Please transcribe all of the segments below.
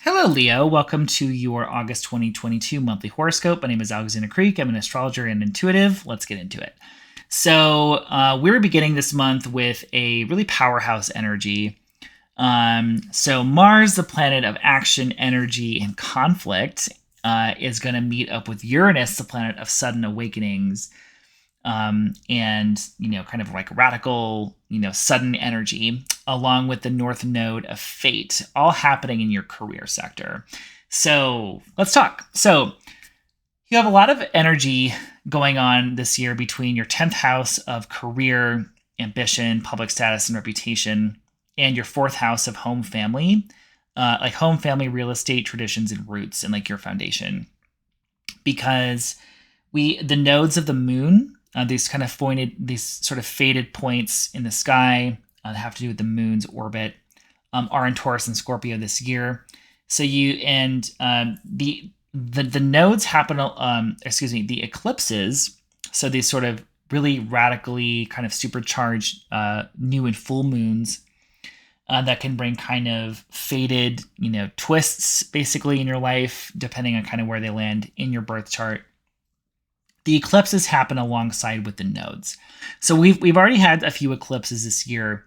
Hello, Leo. Welcome to your August 2022 monthly horoscope. My name is Alexander Creek. I'm an astrologer and intuitive. Let's get into it. We're beginning this month with a really powerhouse energy. Mars, the planet of action, energy, and conflict, is going to meet up with Uranus, the planet of sudden awakenings, kind of like radical, sudden energy, along with the North Node of Fate, all happening in your career sector. So let's talk. So you have a lot of energy going on this year between your 10th house of career, ambition, public status, and reputation, and your 4th house of home family, like home family, real estate, traditions, and roots, and like your foundation. Because the nodes of the moon, these sort of faded points in the sky that have to do with the moon's orbit, are in Taurus and Scorpio this year. So the nodes happen. The eclipses. So these sort of really radically kind of supercharged new and full moons that can bring kind of faded, twists basically in your life, depending on kind of where they land in your birth chart. The eclipses happen alongside with the nodes. So we've already had a few eclipses this year,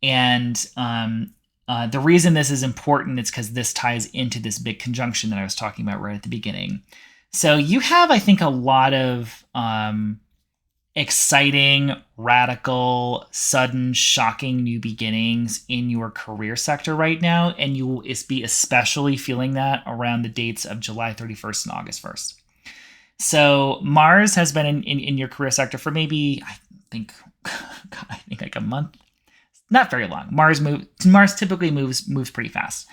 and the reason this is important is because this ties into this big conjunction that I was talking about right at the beginning. So you have, I think, a lot of exciting, radical, sudden, shocking new beginnings in your career sector right now, and you will be especially feeling that around the dates of July 31st and August 1st. So Mars has been in your career sector for maybe, I think like a month, not very long. Mars typically moves pretty fast.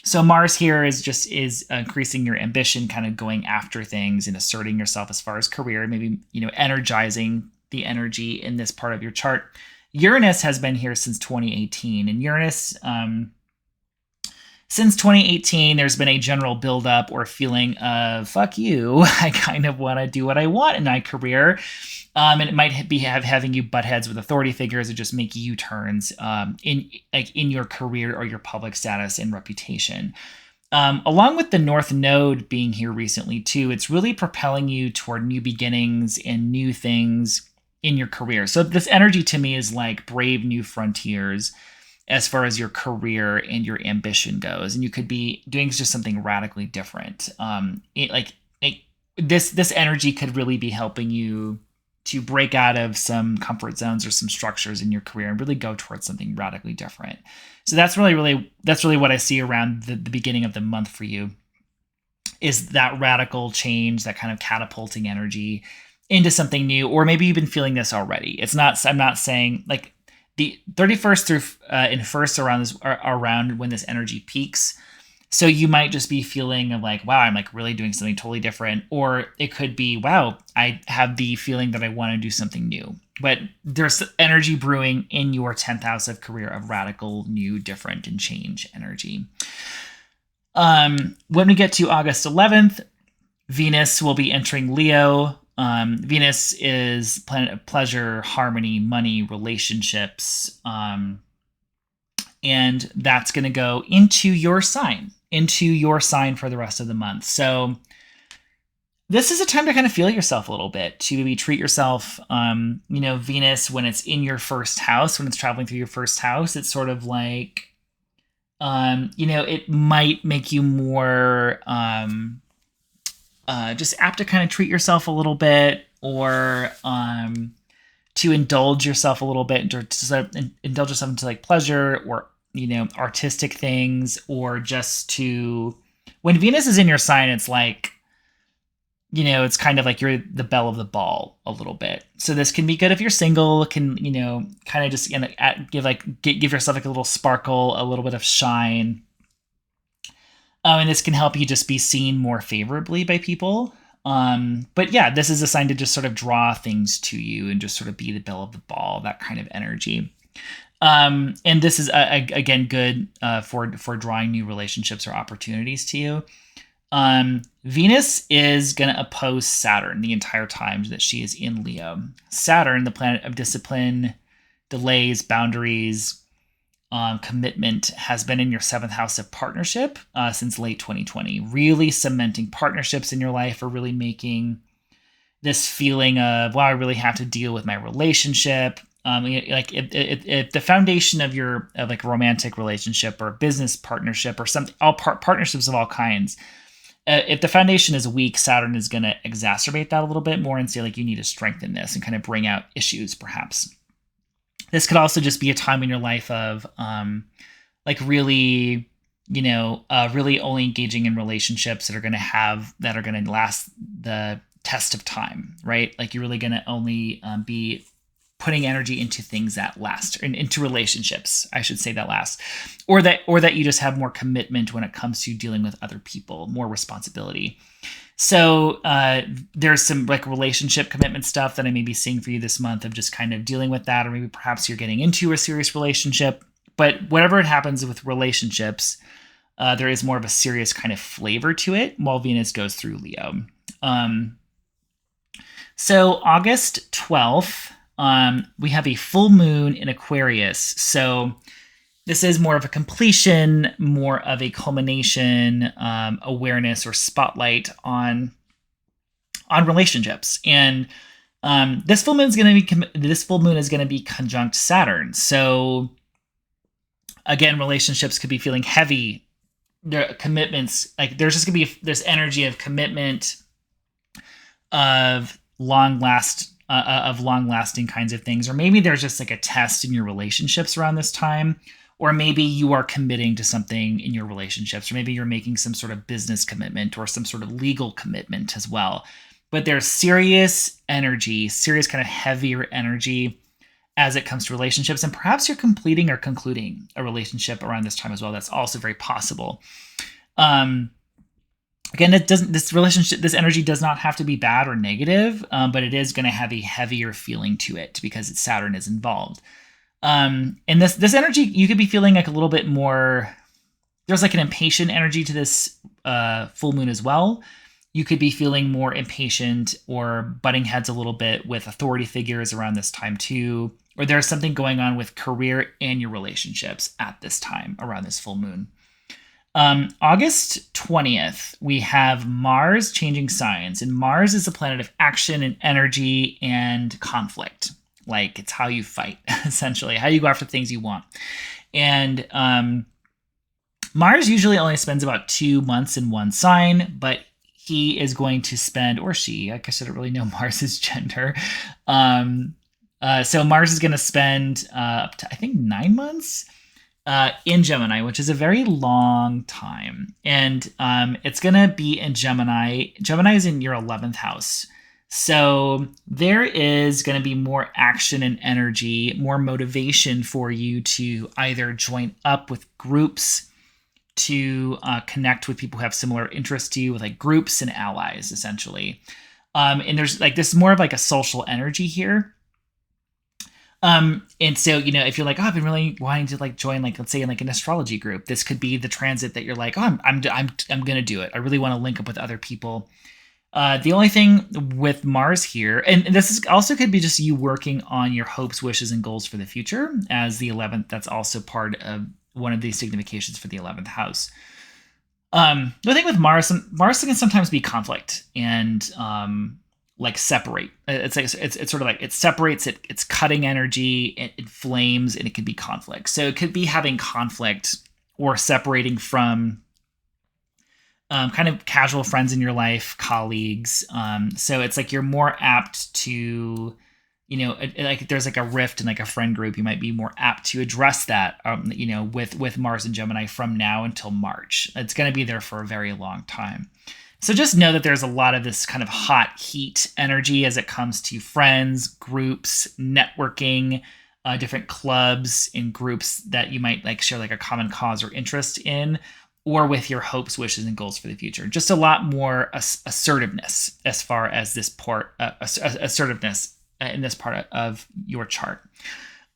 So Mars here is increasing your ambition, kind of going after things and asserting yourself as far as career, maybe, energizing the energy in this part of your chart. Uranus has been here since 2018, and Uranus, since 2018, there's been a general buildup or feeling of, fuck you, I kind of want to do what I want in my career. And it might be having you butt heads with authority figures or just make U-turns in your career or your public status and reputation. Along with the North Node being here recently too, it's really propelling you toward new beginnings and new things in your career. So this energy to me is like brave new frontiers as far as your career and your ambition goes. And you could be doing just something radically different. This energy could really be helping you to break out of some comfort zones or some structures in your career and really go towards something radically different. So that's really what I see around the beginning of the month for you, is that radical change, that kind of catapulting energy into something new. Or maybe you've been feeling this already. I'm not saying like the 31st through and 1st around when this energy peaks. So you might just be feeling of like, wow, I'm like really doing something totally different. Or it could be, wow, I have the feeling that I want to do something new. But there's energy brewing in your 10th house of career of radical, new, different, and change energy. When we get to August 11th, Venus will be entering Leo. Venus is planet of pleasure, harmony, money, relationships. And that's going to go into your sign for the rest of the month. So this is a time to kind of feel yourself a little bit, to maybe treat yourself. Venus, when it's in your first house, when it's traveling through your first house, it's sort of like, it might make you more just apt to kind of treat yourself a little bit, or to indulge yourself a little bit, or to indulge yourself into like pleasure or, artistic things, or just to, when Venus is in your sign, it's like, it's kind of like you're the belle of the ball a little bit. So this can be good if you're single. It can, kind of just give yourself like a little sparkle, a little bit of shine. And this can help you just be seen more favorably by people. But yeah, this is a sign to just sort of draw things to you and just sort of be the belle of the ball, that kind of energy. And this is again good for drawing new relationships or opportunities to you. Venus is going to oppose Saturn the entire time that she is in Leo. Saturn, the planet of discipline, delays, boundaries, commitment has been in your seventh house of partnership since late 2020, really cementing partnerships in your life, or really making this feeling of, wow, I really have to deal with my relationship. Like if the foundation of your like romantic relationship or business partnership or something, all partnerships of all kinds, if the foundation is weak, Saturn is going to exacerbate that a little bit more and say, like, you need to strengthen this and kind of bring out issues, perhaps. This could also just be a time in your life of, like, really, really only engaging in relationships that are going to last the test of time, right? Like, you're really going to only be putting energy into things that last, and into relationships, I should say, that last, or that you just have more commitment when it comes to dealing with other people, more responsibility. So there's some like relationship commitment stuff that I may be seeing for you this month, of just kind of dealing with that, or maybe perhaps you're getting into a serious relationship. But whatever it happens with relationships, there is more of a serious kind of flavor to it while Venus goes through Leo. So August 12th, we have a full moon in Aquarius. So this is more of a completion, more of a culmination, awareness or spotlight on relationships. And this full moon is going to be conjunct Saturn. So again, relationships could be feeling heavy. Their commitments, like, there's just going to be this energy of commitment, of long-lasting kinds of things. Or maybe there's just like a test in your relationships around this time. Or maybe you are committing to something in your relationships, or maybe you're making some sort of business commitment or some sort of legal commitment as well. But there's serious energy, serious kind of heavier energy as it comes to relationships. And perhaps you're completing or concluding a relationship around this time as well. That's also very possible. Again, this energy does not have to be bad or negative, but it is going to have a heavier feeling to it because Saturn is involved. And this energy, you could be feeling like a little bit more, there's like an impatient energy to this full moon as well. You could be feeling more impatient or butting heads a little bit with authority figures around this time too. Or there's something going on with career and your relationships at this time around this full moon. August 20th, we have Mars changing signs. And Mars is a planet of action and energy and conflict. Like, it's how you fight, essentially, how you go after things you want. And Mars usually only spends about 2 months in one sign, but he is going to spend, or she, I guess I don't really know Mars's gender. So Mars is going to spend up to, I think, 9 months in Gemini, which is a very long time. And it's going to be in Gemini. Gemini is in your 11th house. So there is going to be more action and energy, more motivation for you to either join up with groups, to connect with people who have similar interests to you, with like groups and allies, essentially. And there's like this more of like a social energy here. And so, if you're like, oh, I've been really wanting to like join, like, let's say in like an astrology group, this could be the transit that you're like, oh, I'm going to do it. I really want to link up with other people. The only thing with Mars here, and this is also could be just you working on your hopes, wishes, and goals for the future, as the 11th, that's also part of one of the significations for the 11th house. The thing with Mars can sometimes be conflict and like separate. It's sort of like it separates, it's cutting energy, it inflames, and it can be conflict. So it could be having conflict or separating from kind of casual friends in your life, colleagues. So it's like you're more apt to, like there's like a rift in like a friend group. You might be more apt to address that, with Mars and Gemini from now until March. It's going to be there for a very long time. So just know that there's a lot of this kind of hot heat energy as it comes to friends, groups, networking, different clubs and groups that you might like share like a common cause or interest in, or with your hopes, wishes, and goals for the future. Just a lot more assertiveness as far as this part, assertiveness in this part of your chart.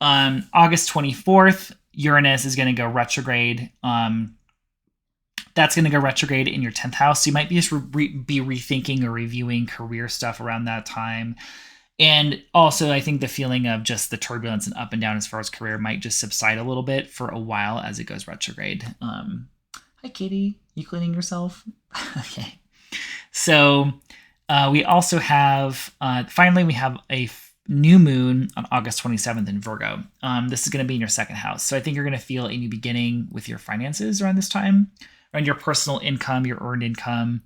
August 24th, Uranus is going to go retrograde. That's going to go retrograde in your 10th house. So you might be just be rethinking or reviewing career stuff around that time. And also, I think the feeling of just the turbulence and up and down as far as career might just subside a little bit for a while as it goes retrograde. Hi, Katie. You cleaning yourself? Okay. So we also have, finally, we have a new moon on August 27th in Virgo. This is going to be in your second house. So I think you're going to feel a new beginning with your finances around this time, around your personal income, your earned income.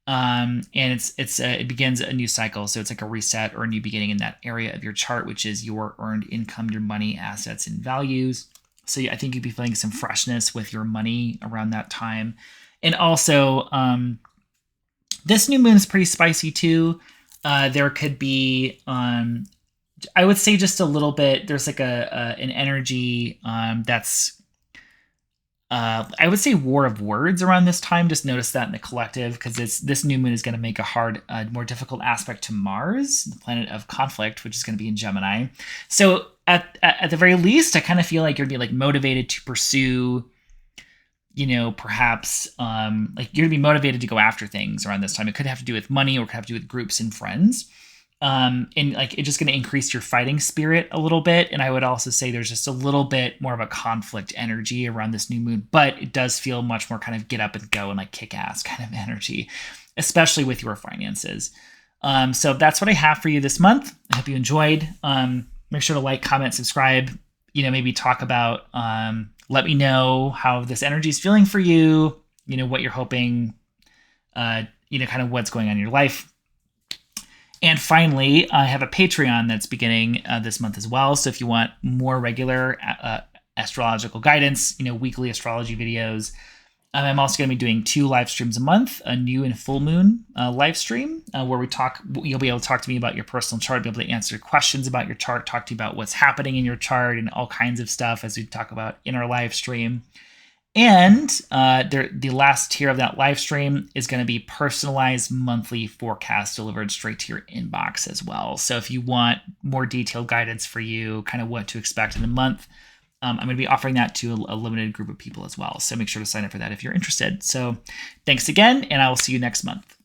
And it begins a new cycle. So it's like a reset or a new beginning in that area of your chart, which is your earned income, your money, assets, and values. So I think you'd be feeling some freshness with your money around that time. And also, this new moon is pretty spicy too. There could be, I would say, just a little bit. There's like an energy that's, I would say, war of words around this time. Just notice that in the collective, because this new moon is going to make a hard, more difficult aspect to Mars, the planet of conflict, which is going to be in Gemini. So at the very least, I kind of feel like you're going to be like motivated to pursue, perhaps like you're gonna be motivated to go after things around this time. It could have to do with money, or it could have to do with groups and friends. And like it's just gonna increase your fighting spirit a little bit. And I would also say there's just a little bit more of a conflict energy around this new moon, but it does feel much more kind of get up and go and like kick ass kind of energy, especially with your finances. So that's what I have for you this month. I hope you enjoyed. Make sure to like, comment, subscribe, maybe talk about, let me know how this energy is feeling for you, what you're hoping, kind of what's going on in your life. And finally, I have a Patreon that's beginning this month as well. So if you want more regular astrological guidance, weekly astrology videos, I'm also going to be doing 2 live streams a month, a new and full moon live stream where you'll be able to talk to me about your personal chart, be able to answer questions about your chart, talk to you about what's happening in your chart and all kinds of stuff as we talk about in our live stream. And the last tier of that live stream is going to be personalized monthly forecast delivered straight to your inbox as well. So if you want more detailed guidance for you, kind of what to expect in the month, I'm going to be offering that to a limited group of people as well. So make sure to sign up for that if you're interested. So thanks again, and I will see you next month.